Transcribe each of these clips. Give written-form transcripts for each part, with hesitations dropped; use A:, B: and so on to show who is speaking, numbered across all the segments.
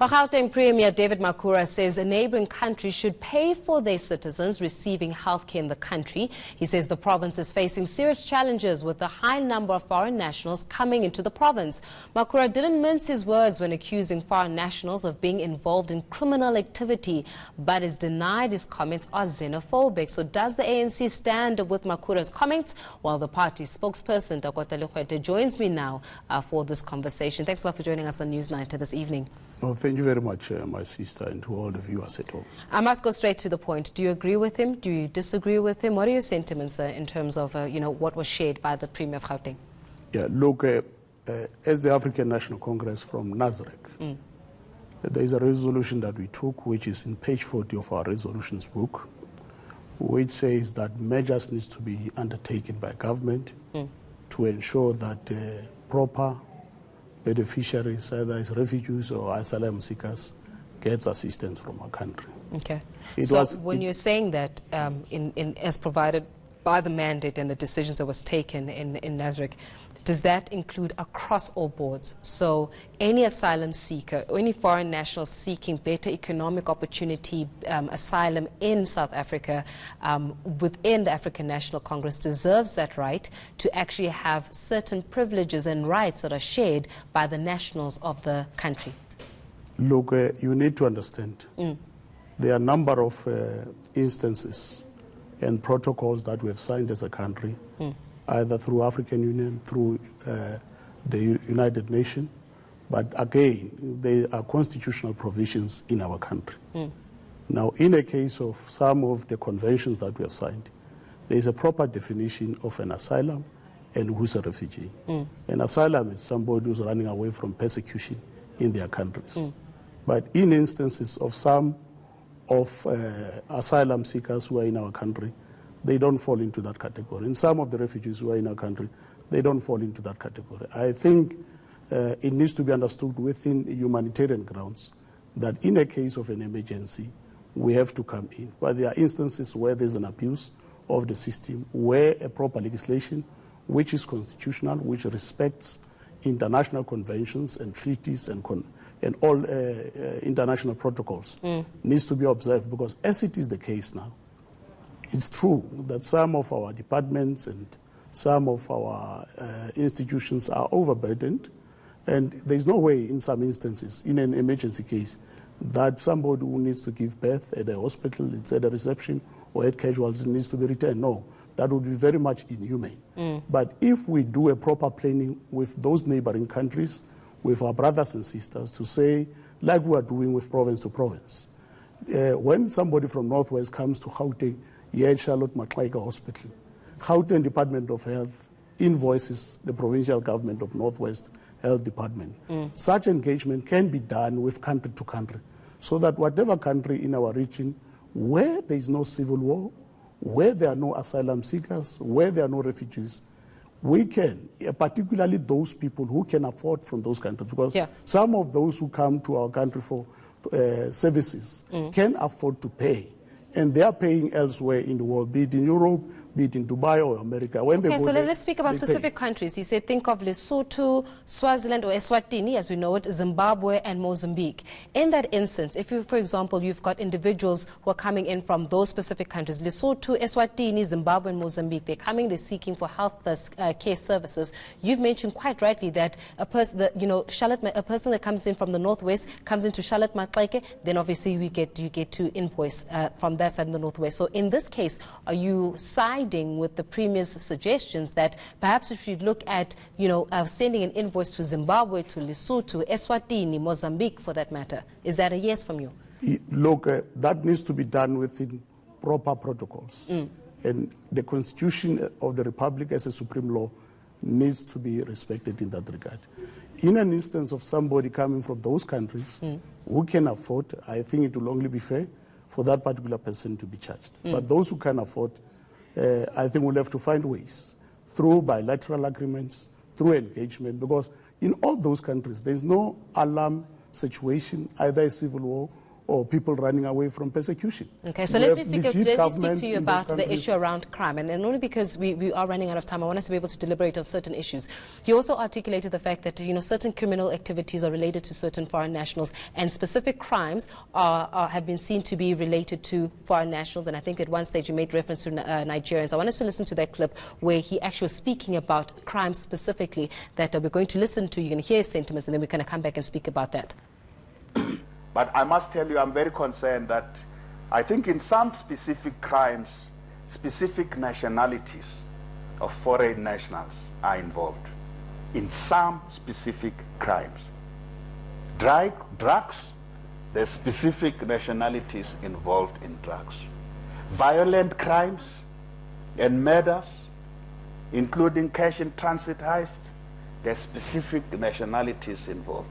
A: Gauteng Premier David Makhura says a neighbouring country should pay for their citizens receiving healthcare in the country. He says the province is facing serious challenges with the high number of foreign nationals coming into the province. Makhura didn't mince his words when accusing foreign nationals of being involved in criminal activity, but has denied his comments are xenophobic. So does the ANC stand with Makhura's comments? Well, the party spokesperson, Khayelihle Khumalo, joins me now for this conversation. Thanks a lot for joining us on Newsnight this evening.
B: Well, thank you very much, my sister, and to all the viewers at home.
A: I must go straight to the point. Do you agree with him? Do you disagree with him? What are your sentiments in terms of what was shared by the Premier of Gauteng?
B: Yeah, look, as the African National Congress from Nazareth, there is a resolution that we took, which is in page 40 of our resolutions book, which says that measures need to be undertaken by government to ensure that proper beneficiaries, either as refugees or asylum seekers, gets assistance from our country.
A: Okay. So when you're saying that as provided by the mandate and the decisions that was taken in Nazareth, does that include across all boards? So any asylum seeker or any foreign national seeking better economic opportunity, asylum in South Africa, within the African National Congress deserves that right to actually have certain privileges and rights that are shared by the nationals of the country?
B: Look, you need to understand, there are a number of instances and protocols that we have signed as a country, either through African Union, through the United Nations, but again, there are constitutional provisions in our country. Now, in a case of some of the conventions that we have signed, there is a proper definition of an asylum and who's a refugee. An asylum is somebody who's running away from persecution in their countries. But in instances of some of asylum seekers who are in our country, they don't fall into that category. And some of the refugees who are in our country, they don't fall into that category. I think it needs to be understood within humanitarian grounds that in a case of an emergency, we have to come in. But there are instances where there's an abuse of the system, where a proper legislation, which is constitutional, which respects international conventions and treaties and all international protocols needs to be observed, because as it is the case now, it's true that some of our departments and some of our institutions are overburdened, and there's no way in some instances, in an emergency case, that somebody who needs to give birth at a hospital, it's at a reception or at casualties, needs to be returned. No, that would be very much inhumane. But if we do a proper planning with those neighboring countries, with our brothers and sisters, to say, like we are doing with province to province. When somebody from Northwest comes to Gauteng, here at Charlotte Maxeke Hospital, Gauteng Department of Health invoices the provincial government of Northwest Health Department. Such engagement can be done with country to country, so that whatever country in our region where there is no civil war, where there are no asylum seekers, where there are no refugees, we can, particularly those people who can afford from those countries, because some of those who come to our country for services can afford to pay, and they are paying elsewhere in the world, be it in Europe, be it in Dubai or America. When
A: okay, so let's speak about specific countries. He said think of Lesotho, Swaziland or Eswatini as we know it, Zimbabwe and Mozambique. In that instance, if you, for example, you've got individuals who are coming in from those specific countries, Lesotho, Eswatini, Zimbabwe and Mozambique, they're coming, they're seeking for health care services. You've mentioned quite rightly that a person, a person that comes in from the Northwest comes into Charlotte Maxeke, then obviously you get to invoice from that side in the Northwest. So in this case, are you siding with the Premier's suggestions that perhaps if you look at, sending an invoice to Zimbabwe, to Lesotho, Eswatini, Mozambique for that matter? Is that a yes from you?
B: Look, that needs to be done within proper protocols. And the Constitution of the Republic as a supreme law needs to be respected in that regard. In an instance of somebody coming from those countries who can afford, I think it will only be fair for that particular person to be charged. But those who can afford, I think we'll have to find ways through bilateral agreements, through engagement, because in all those countries, there's no alarm situation, either a civil war
A: or
B: people running away from persecution.
A: Okay, so let me speak to you about the issue around crime, and only because we are running out of time, I want us to be able to deliberate on certain issues. You also articulated the fact that, certain criminal activities are related to certain foreign nationals, and specific crimes have been seen to be related to foreign nationals, and I think at one stage you made reference to Nigerians. I want us to listen to that clip where he actually was speaking about crimes specifically that we're going to listen to. You're going to hear his sentiments, and then we're going to come back and speak about that.
C: But I must tell you, I'm very concerned that I think in some specific crimes, specific nationalities of foreign nationals are involved. In some specific crimes. Drugs, there's specific nationalities involved in drugs. Violent crimes and murders, including cash in transit heists, there's specific nationalities involved.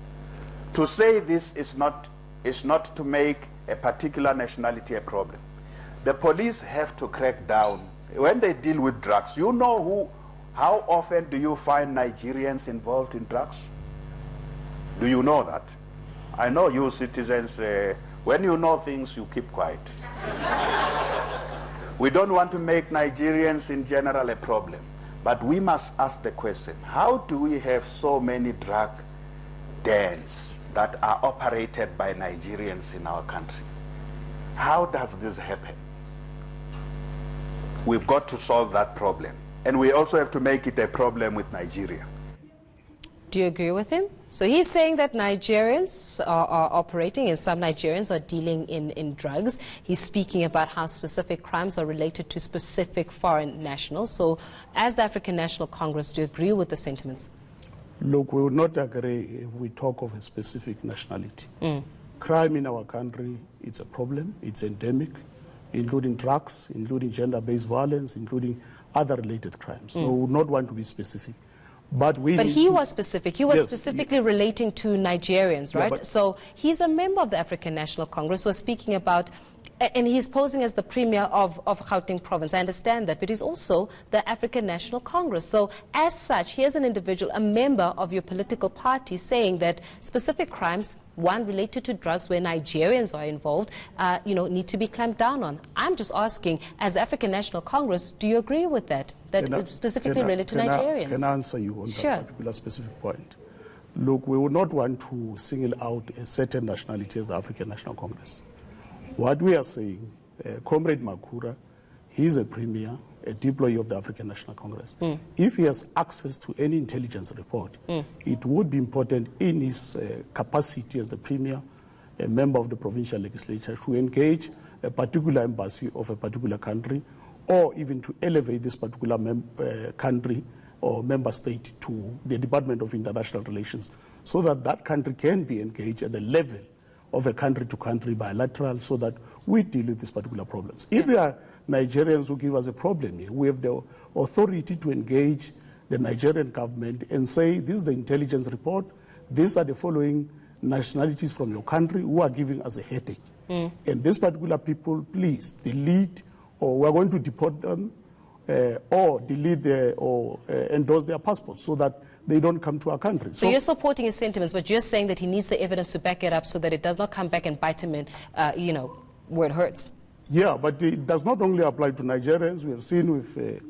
C: To say this is not to make a particular nationality a problem. The police have to crack down. When they deal with drugs, how often do you find Nigerians involved in drugs? Do you know that? I know you citizens, when you know things, you keep quiet. We don't want to make Nigerians in general a problem, but we must ask the question, how do we have so many drug dens that are operated by Nigerians in our country? How does this happen? We've got to solve that problem. And we also have to make it a problem with Nigeria.
A: Do you agree with him? So he's saying that Nigerians are operating, and some Nigerians are dealing in drugs. He's speaking about how specific crimes are related to specific foreign nationals. So as the African National Congress, do you agree with the sentiments?
B: Look, we would not agree if we talk of a specific nationality. Crime in our country, it's a problem, it's endemic, including drugs, including gender-based violence, including other related crimes. No, we would not want to be specific. But
A: he was specific. He was specifically relating to Nigerians, right? Yeah, so he's a member of the African National Congress, was speaking about, and he's posing as the premier of Gauteng province. I understand that, but he's also the African National Congress. So as such, here's an individual, a member of your political party, saying that specific crimes, one related to drugs where Nigerians are involved, need to be clamped down on. I'm just asking, as the African National Congress, do you agree with that? That it's specifically related to Nigerians?
B: Can I answer you on that particular specific point? Look, we would not want to single out a certain nationality as the African National Congress. What we are saying, Comrade Makhura, he's a premier, a deployee of the African National Congress. If he has access to any intelligence report, it would be important in his capacity as the premier, a member of the provincial legislature, to engage a particular embassy of a particular country, or even to elevate this particular country or member state to the Department of International Relations, so that that country can be engaged at the level of a country-to-country bilateral, so that we deal with these particular problems. If there are Nigerians who give us a problem here, we have the authority to engage the Nigerian government and say, this is the intelligence report, these are the following nationalities from your country who are giving us a headache. And these particular people, please delete, or we're going to deport them, or delete or endorse their passports, so that they don't come to our country.
A: So you're supporting his sentiments, but you're saying that he needs the evidence to back it up so that it does not come back and bite him in, where it hurts.
B: Yeah, but it does not only apply to Nigerians. We have seen with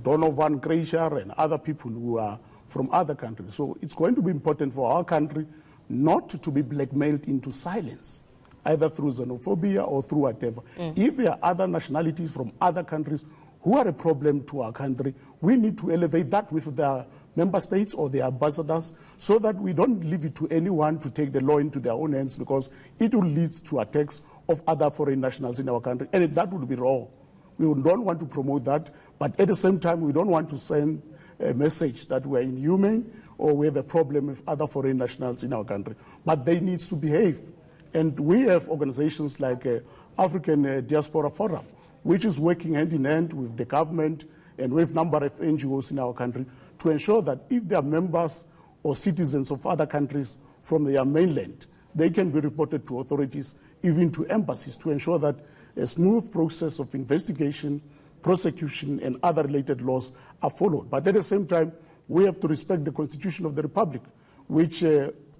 B: Donovan Gracier and other people who are from other countries. So it's going to be important for our country not to be blackmailed into silence, either through xenophobia or through whatever. If there are other nationalities from other countries who are a problem to our country, we need to elevate that with the member states or their ambassadors, so that we don't leave it to anyone to take the law into their own hands, because it will lead to attacks of other foreign nationals in our country, and that would be wrong. We don't want to promote that, but at the same time, we don't want to send a message that we're inhumane or we have a problem with other foreign nationals in our country. But they need to behave. And we have organizations like African Diaspora Forum, which is working hand in hand with the government and with a number of NGOs in our country to ensure that if they are members or citizens of other countries from their mainland, they can be reported to authorities, even to embassies, to ensure that a smooth process of investigation, prosecution, and other related laws are followed. But at the same time, we have to respect the Constitution of the Republic, which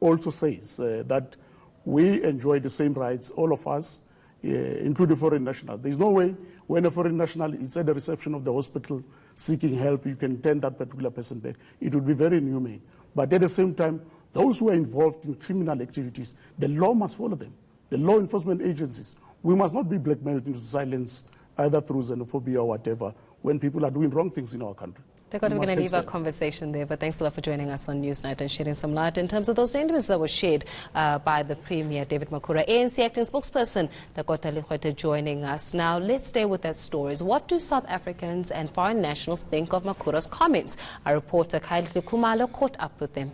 B: also says that we enjoy the same rights, all of us, including foreign nationals. There's no way when a foreign national is at the reception of the hospital seeking help, you can turn that particular person back. It would be very inhumane. But at the same time, those who are involved in criminal activities, the law must follow them. The law enforcement agencies, we must not be blackmailed into silence either through xenophobia or whatever when people are doing wrong things in our country.
A: We're going to leave our conversation there, but thanks a lot for joining us on Newsnight and shedding some light in terms of those sentiments that were shared by the Premier David Makhura, ANC acting spokesperson, Khayelihle Khumalo, joining us. Now, let's stay with that story. What do South Africans and foreign nationals think of Makhura's comments? Our reporter Khayelihle Khumalo caught up with them.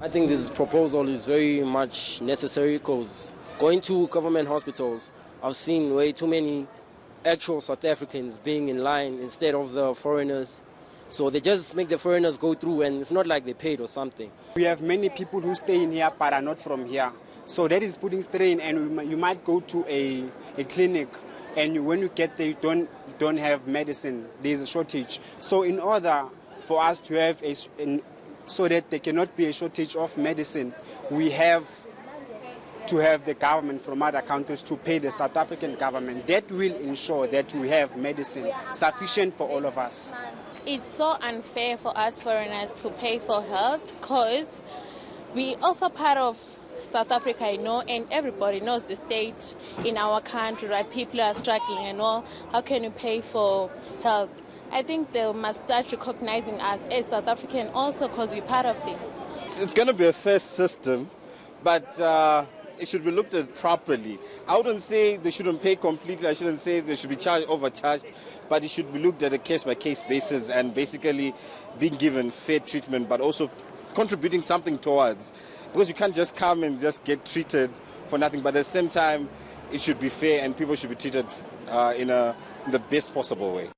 D: I think this proposal is very much necessary because going to government hospitals, I've seen way too many actual South Africans being in line instead of the foreigners. So they just make the foreigners go through, and it's not like they paid or something.
E: We have many people who stay in here but are not from here. So that is putting strain, and you might go to a clinic, and when you get there, you don't have medicine. There's a shortage. So in order for us to have so that there cannot be a shortage of medicine, we have to have the government from other countries to pay the South African government. That will ensure that we have medicine sufficient for all of us.
F: It's so unfair for us foreigners to pay for health because we also part of South Africa, you know, and everybody knows the state in our country, right? People are struggling and all. How can you pay for health? I think they must start recognizing us as South African also because we're part of this.
G: It's going to be a fair system, but it should be looked at properly. I wouldn't say they shouldn't pay completely. I shouldn't say they should be overcharged, but it should be looked at a case-by-case basis and basically being given fair treatment, but also contributing something towards. Because you can't just come and just get treated for nothing, but at the same time, it should be fair and people should be treated in the best possible way.